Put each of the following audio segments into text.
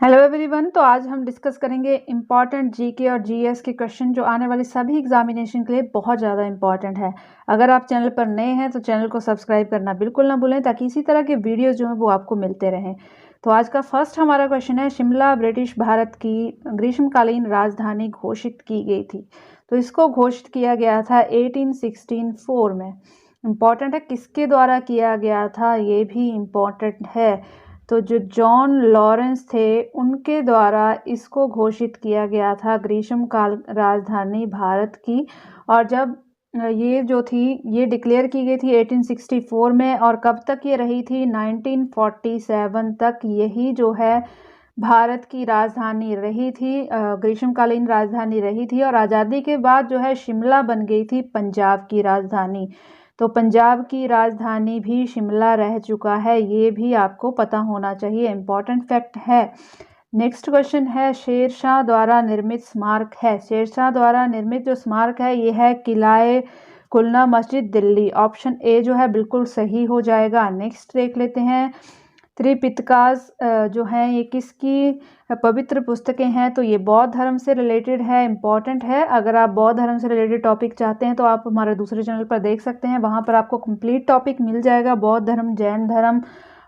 Hello everyone. तो आज हम डिस्कस करेंगे इम्पॉर्टेंट जीके और जीएस के क्वेश्चन जो आने वाली सभी एग्जामिनेशन के लिए बहुत ज़्यादा इंपॉर्टेंट है। अगर आप चैनल पर नए हैं तो चैनल को सब्सक्राइब करना बिल्कुल ना भूलें ताकि इसी तरह के वीडियोस जो हैं वो आपको मिलते रहें। तो आज का फर्स्ट हमारा क्वेश्चन है, शिमला ब्रिटिश भारत की ग्रीष्मकालीन राजधानी घोषित की गई थी। तो इसको घोषित किया गया था 1864 में। इम्पॉर्टेंट है किसके द्वारा किया गया था, ये भी इम्पॉर्टेंट है। तो जो जॉन लॉरेंस थे उनके द्वारा इसको घोषित किया गया था ग्रीष्मकाल राजधानी भारत की। और जब ये जो थी ये डिक्लेयर की गई थी 1864 में, और कब तक ये रही थी 1947 तक यही जो है भारत की राजधानी रही थी, ग्रीष्मकालीन राजधानी रही थी। और आज़ादी के बाद जो है शिमला बन गई थी पंजाब की राजधानी। तो पंजाब की राजधानी भी शिमला रह चुका है, ये भी आपको पता होना चाहिए, इम्पॉर्टेंट फैक्ट है। नेक्स्ट क्वेश्चन है, शेरशाह द्वारा निर्मित स्मारक है। शेरशाह द्वारा निर्मित जो स्मारक है ये है किलाए कुलना मस्जिद दिल्ली। ऑप्शन ए जो है बिल्कुल सही हो जाएगा। नेक्स्ट देख लेते हैं, त्रिपिटकास जो है ये किसकी पवित्र पुस्तकें हैं। तो ये बौद्ध धर्म से रिलेटेड है, इम्पॉर्टेंट है। अगर आप बौद्ध धर्म से रिलेटेड टॉपिक चाहते हैं तो आप हमारे दूसरे चैनल पर देख सकते हैं, वहाँ पर आपको कंप्लीट टॉपिक मिल जाएगा। बौद्ध धर्म, जैन धर्म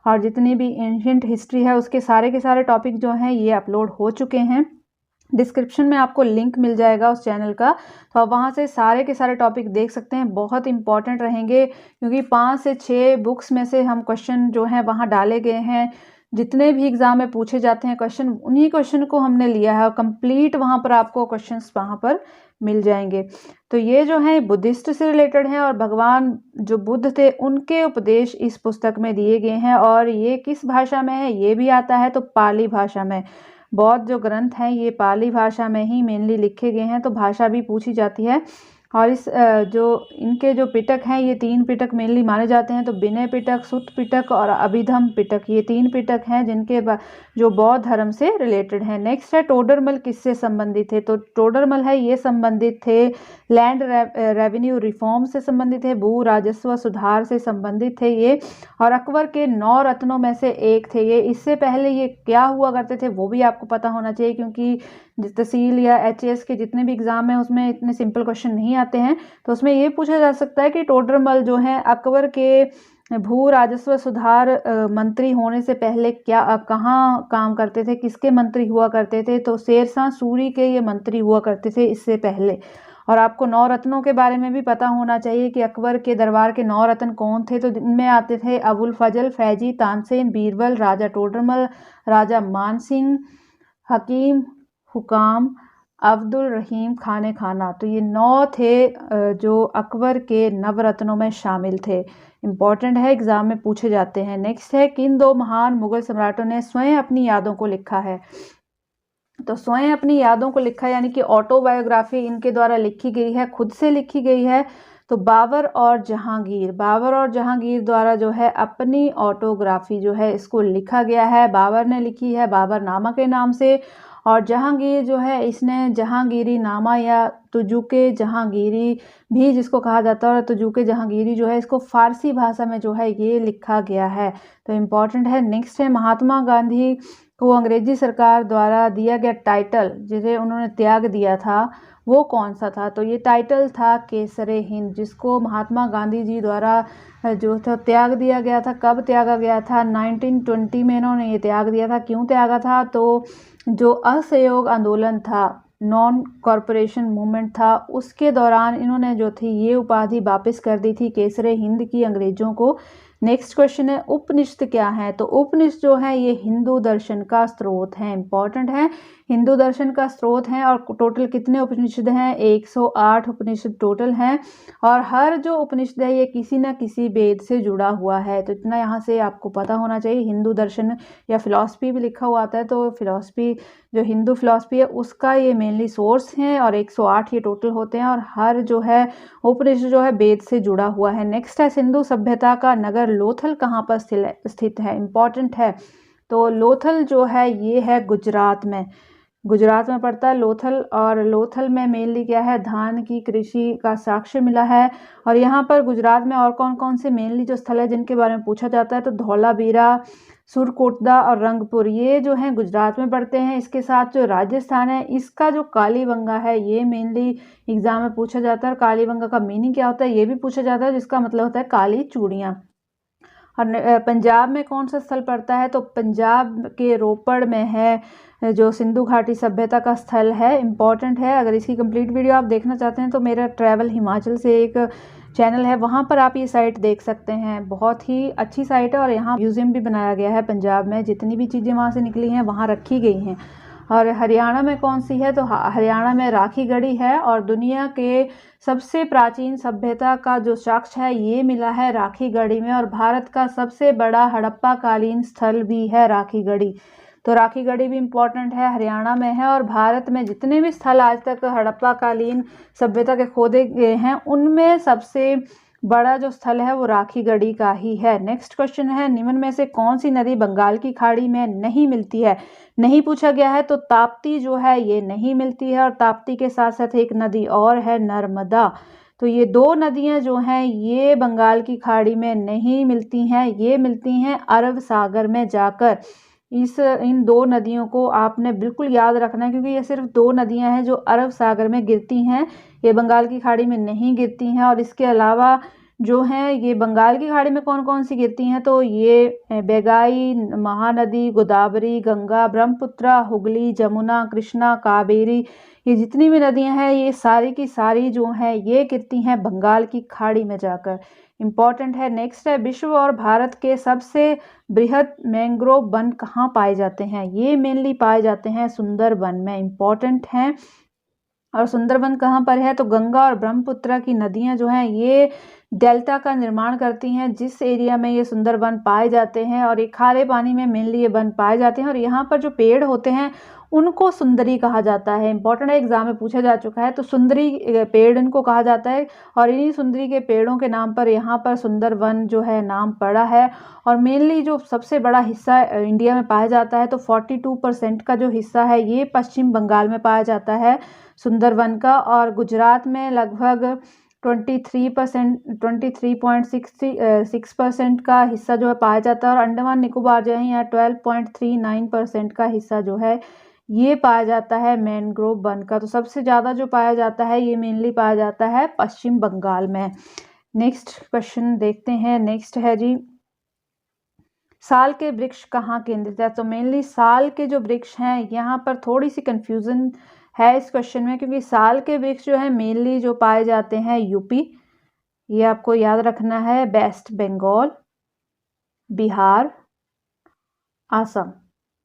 और जितनी भी एंशिएंट हिस्ट्री है उसके सारे के सारे टॉपिक जो हैं ये अपलोड हो चुके हैं। डिस्क्रिप्शन में आपको लिंक मिल जाएगा उस चैनल का, तो आप वहाँ से सारे के सारे टॉपिक देख सकते हैं। बहुत इंपॉर्टेंट रहेंगे क्योंकि 5 से 6 बुक्स में से हम क्वेश्चन जो हैं वहाँ डाले गए हैं। जितने भी एग्जाम में पूछे जाते हैं क्वेश्चन, उन्हीं क्वेश्चन को हमने लिया है और कंप्लीट वहाँ पर आपको क्वेश्चंस वहाँ पर मिल जाएंगे। तो ये जो है बुद्धिस्ट से रिलेटेड है और भगवान जो बुद्ध थे उनके उपदेश इस पुस्तक में दिए गए हैं। और ये किस भाषा में है ये भी आता है, तो पाली भाषा में। बौद्ध जो ग्रंथ हैं ये पाली भाषा में ही मेनली लिखे गए हैं, तो भाषा भी पूछी जाती है। और इस जो इनके जो पिटक हैं ये 3 पिटक मेनली माने जाते हैं, तो विनय पिटक, सुत्त पिटक और अभिधम पिटक, ये 3 पिटक हैं जिनके जो बौद्ध धर्म से रिलेटेड हैं। नेक्स्ट है, टोडरमल किससे संबंधित थे। तो टोडरमल है ये संबंधित थे लैंड रेवेन्यू रिफॉर्म से संबंधित थे, भू राजस्व सुधार से संबंधित थे ये, और अकबर के 9 रत्नों में से एक थे ये। इससे पहले ये क्या हुआ करते थे वो भी आपको पता होना चाहिए, क्योंकि तहसील या एचएएस के जितने भी एग्जाम है उसमें इतने सिंपल क्वेश्चन नहीं आते हैं। तो उसमें ये पूछा जा सकता है कि टोडरमल जो है अकबर के भू राजस्व सुधार मंत्री होने से पहले कहाँ काम करते थे, किसके मंत्री हुआ करते थे। तो शेरशाह सूरी के ये मंत्री हुआ करते थे इससे पहले। और आपको 9 रत्नों के बारे में भी पता होना चाहिए कि अकबर के दरबार के 9 रत्न कौन थे। तो इनमें आते थे अबुल फजल, फैजी, तानसेन, बीरबल, राजा टोडरमल, राजा मान सिंह, हकीम हुकाम, अब्दुल रहीम, खाने खाना। तो ये 9 थे जो अकबर के नवरत्नों में शामिल थे। इम्पॉर्टेंट है, एग्जाम में पूछे जाते हैं। नेक्स्ट है, किन 2 महान मुगल सम्राटों ने स्वयं अपनी यादों को लिखा है। तो स्वयं अपनी यादों को लिखा यानी कि ऑटोबायोग्राफी इनके द्वारा लिखी गई है, खुद से लिखी गई है। तो बाबर और जहांगीर, बाबर और जहांगीर द्वारा जो है अपनी ऑटोग्राफी जो है इसको लिखा गया है। बाबर ने लिखी है बाबरनामा के नाम से, और जहांगीर जो है इसने जहांगीरी नामा या तुजुके जहांगीरी भी जिसको कहा जाता है, और तुजुके जहांगीरी जो है इसको फारसी भाषा में जो है ये लिखा गया है। तो इम्पॉर्टेंट है। नेक्स्ट है, महात्मा गांधी को अंग्रेजी सरकार द्वारा दिया गया टाइटल जिसे उन्होंने त्याग दिया था वो कौन सा था। तो ये टाइटल था केसरे हिंद, जिसको महात्मा गांधी जी द्वारा जो था त्याग दिया गया था। कब त्यागा गया था, 1920 में इन्होंने ये त्याग दिया था। क्यों त्यागा था, तो जो असहयोग आंदोलन था, नॉन कॉरपोरेशन मूवमेंट था, उसके दौरान इन्होंने जो थी ये उपाधि वापस कर दी थी केसरे हिंद की अंग्रेजों को। नेक्स्ट क्वेश्चन है, उपनिषद क्या है। तो उपनिषद जो है ये हिंदू दर्शन का स्रोत है, इंपॉर्टेंट है, हिंदू दर्शन का स्रोत है। और टोटल कितने उपनिषद हैं, 108 उपनिषद टोटल हैं। और हर जो उपनिषद है ये किसी न किसी वेद से जुड़ा हुआ है। तो इतना यहाँ से आपको पता होना चाहिए। हिंदू दर्शन या फिलॉसफी भी लिखा हुआ आता है, तो फिलॉसफी जो हिंदू फिलॉसफी है उसका ये मेनली सोर्स है। और 108 ये टोटल होते हैं, और हर जो है उपनिषद जो है वेद से जुड़ा हुआ है। नेक्स्ट है, सिंधु सभ्यता का नगर लोथल कहाँ पर स्थित है, इंपॉर्टेंट है। तो लोथल जो है ये है गुजरात में। गुजरात में पड़ता है लोथल, और लोथल में मेनली क्या है, धान की कृषि का साक्ष्य मिला है। और यहाँ पर गुजरात में और कौन कौन से मेनली जो स्थल है जिनके बारे में पूछा जाता है, तो धौलावीरा, सुरकोटदा और रंगपुर, ये जो है गुजरात में पड़ते हैं। इसके साथ जो राजस्थान है, इसका जो कालीबंगा है, ये मेनली एग्जाम में पूछा जाता है। और कालीबंगा का मीनिंग क्या होता है ये भी पूछा जाता है, जिसका मतलब होता है काली चूड़ियाँ। और पंजाब में कौन सा स्थल पड़ता है, तो पंजाब के रोपड़ में है जो सिंधु घाटी सभ्यता का स्थल है, इम्पॉर्टेंट है। अगर इसकी कंप्लीट वीडियो आप देखना चाहते हैं तो मेरा ट्रैवल हिमाचल से एक चैनल है, वहाँ पर आप ये साइट देख सकते हैं। बहुत ही अच्छी साइट है और यहाँ म्यूज़ियम भी बनाया गया है। पंजाब में जितनी भी चीज़ें वहाँ से निकली हैं वहाँ रखी गई हैं। और हरियाणा में कौन सी है, तो हरियाणा में राखी गढ़ी है। और दुनिया के सबसे प्राचीन सभ्यता का जो साक्ष्य है ये मिला है राखी गढ़ी में। और भारत का सबसे बड़ा हड़प्पा कालीन स्थल भी है राखी गढ़ी। तो राखी गढ़ी भी इम्पोर्टेंट है, हरियाणा में है। और भारत में जितने भी स्थल आज तक हड़प्पा कालीन सभ्यता के खोदे गए हैं, उनमें सबसे बड़ा जो स्थल है वो राखी गढ़ी का ही है। नेक्स्ट क्वेश्चन है, निम्न में से कौन सी नदी बंगाल की खाड़ी में नहीं मिलती है। नहीं पूछा गया है, तो ताप्ती जो है ये नहीं मिलती है। और ताप्ती के साथ साथ एक नदी और है, नर्मदा। तो ये दो नदियां जो हैं ये बंगाल की खाड़ी में नहीं मिलती हैं, ये मिलती हैं अरब सागर में जाकर। इन दो नदियों को आपने बिल्कुल याद रखना है, क्योंकि ये सिर्फ दो नदियां हैं जो अरब सागर में गिरती हैं, ये बंगाल की खाड़ी में नहीं गिरती हैं। और इसके अलावा जो हैं ये बंगाल की खाड़ी में कौन कौन सी गिरती हैं, तो ये बेगाई, महानदी, गोदावरी, गंगा, ब्रह्मपुत्र, हुगली, जमुना, कृष्णा, कावेरी, ये जितनी भी नदियां हैं ये सारी की सारी जो हैं ये गिरती हैं बंगाल की खाड़ी में जाकर। इम्पॉर्टेंट है। नेक्स्ट है, विश्व और भारत के सबसे बृहद मैंग्रोव वन कहाँ पाए जाते हैं। ये मेनली पाए जाते हैं सुंदरबन में, इम्पॉर्टेंट हैं। और सुंदरबन कहाँ पर है, तो गंगा और ब्रह्मपुत्र की नदियां जो हैं ये डेल्टा का निर्माण करती हैं जिस एरिया में ये सुंदरबन पाए जाते हैं। और ये खारे पानी में मेनली ये वन पाए जाते हैं। और यहाँ पर जो पेड़ होते हैं उनको सुंदरी कहा जाता है, इंपॉर्टेंट है, एग्जाम में पूछा जा चुका है। तो सुंदरी पेड़ इनको कहा जाता है, और इन्हीं सुंदरी के पेड़ों के नाम पर यहाँ पर सुंदरवन जो है नाम पड़ा है। और मेनली जो सबसे बड़ा हिस्सा इंडिया में पाया जाता है, तो 42% का जो हिस्सा है ये पश्चिम बंगाल में पाया जाता है सुंदरवन का। और गुजरात में लगभग 23.6% का हिस्सा जो है पाया जाता है। और अंडमान निकोबार जो है यहाँ 12.39% का हिस्सा जो है ये पाया जाता है मैंग्रोव वन का। तो सबसे ज़्यादा जो पाया जाता है ये मेनली पाया जाता है पश्चिम बंगाल में। नेक्स्ट क्वेश्चन देखते हैं। नेक्स्ट है जी, साल के वृक्ष कहाँ केंद्रित है। तो मेनली साल के जो वृक्ष हैं यहाँ पर थोड़ी सी कंफ्यूजन है इस क्वेश्चन में, क्योंकि साल के वृक्ष जो है मेनली जो पाए जाते हैं यूपी, ये आपको याद रखना है, वेस्ट बंगाल, बिहार, असम।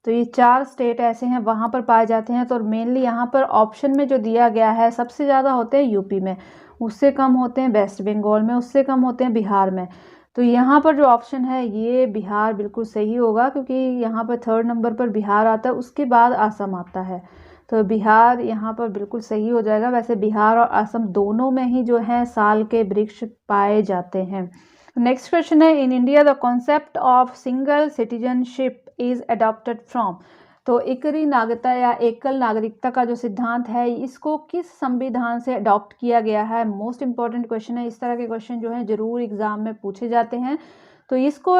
तो ये 4 स्टेट ऐसे हैं वहाँ पर पाए जाते हैं। तो मेनली यहाँ पर ऑप्शन में जो दिया गया है सबसे ज़्यादा होते हैं यूपी में, उससे कम होते हैं वेस्ट बंगाल में, उससे कम होते हैं बिहार में। तो यहाँ पर जो ऑप्शन है ये बिहार बिल्कुल सही होगा, क्योंकि यहाँ पर 3rd नंबर पर बिहार आता है, उसके बाद असम आता है। तो बिहार यहाँ पर बिल्कुल सही हो जाएगा। वैसे बिहार और असम दोनों में ही जो है साल के वृक्ष पाए जाते हैं। नेक्स्ट क्वेश्चन है, in India the concept of single citizenship is adopted from. तो एकरी नागरिकता या एकल नागरिकता का जो सिद्धांत है इसको किस संविधान से अडॉप्ट किया गया है। मोस्ट इंपॉर्टेंट क्वेश्चन है, इस तरह के क्वेश्चन जो है जरूर एग्जाम में पूछे जाते हैं। तो इसको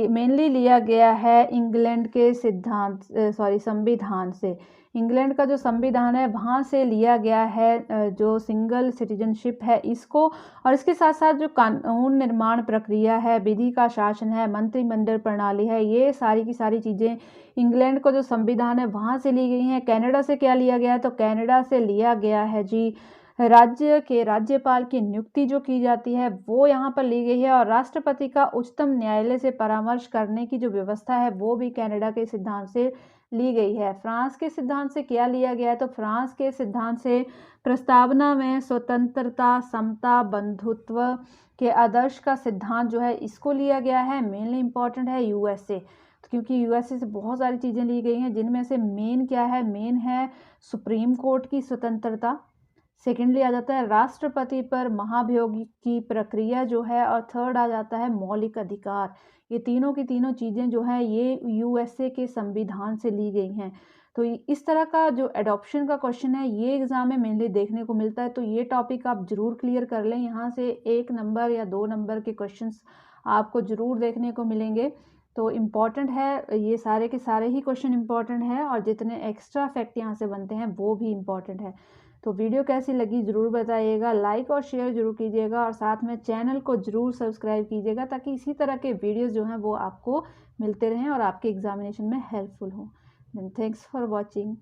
मेनली लिया गया है इंग्लैंड के संविधान से। इंग्लैंड का जो संविधान है वहाँ से लिया गया है जो सिंगल सिटीजनशिप है इसको। और इसके साथ साथ जो कानून निर्माण प्रक्रिया है, विधि का शासन है, मंत्रिमंडल प्रणाली है, ये सारी की सारी चीज़ें इंग्लैंड का जो संविधान है वहाँ से ली गई हैं। कनाडा से क्या लिया गया है, तो कनाडा से लिया गया है जी राज्य के राज्यपाल की नियुक्ति जो की जाती है वो यहाँ पर ली गई है। और राष्ट्रपति का उच्चतम न्यायालय से परामर्श करने की जो व्यवस्था है वो भी कनाडा के सिद्धांत से ली गई है। फ्रांस के सिद्धांत से क्या लिया गया है, तो फ्रांस के सिद्धांत से प्रस्तावना में स्वतंत्रता, समता, बंधुत्व के आदर्श का सिद्धांत जो है इसको लिया गया है। मेनली इंपॉर्टेंट है यूएसए, क्योंकि यूएसए से बहुत सारी चीज़ें ली गई हैं, जिनमें से मेन क्या है, मेन है सुप्रीम कोर्ट की स्वतंत्रता, सेकेंडली आ जाता है राष्ट्रपति पर महाभियोग की प्रक्रिया जो है, और थर्ड आ जाता है मौलिक अधिकार। ये तीनों की तीनों चीज़ें जो हैं ये यूएसए के संविधान से ली गई हैं। तो इस तरह का जो एडॉप्शन का क्वेश्चन है ये एग्ज़ाम में मेनली देखने को मिलता है। तो ये टॉपिक आप ज़रूर क्लियर कर लें, यहाँ से 1 नंबर या 2 नंबर के क्वेश्चंस आपको ज़रूर देखने को मिलेंगे। तो इम्पॉर्टेंट है, ये सारे के सारे ही क्वेश्चन इम्पॉर्टेंट हैं, और जितने एक्स्ट्रा फैक्ट यहाँ से बनते हैं वो भी इम्पॉर्टेंट है। तो वीडियो कैसी लगी ज़रूर बताइएगा, लाइक और शेयर ज़रूर कीजिएगा, और साथ में चैनल को ज़रूर सब्सक्राइब कीजिएगा ताकि इसी तरह के वीडियोस जो हैं वो आपको मिलते रहें और आपके एग्जामिनेशन में हेल्पफुल हों। Thanks for watching.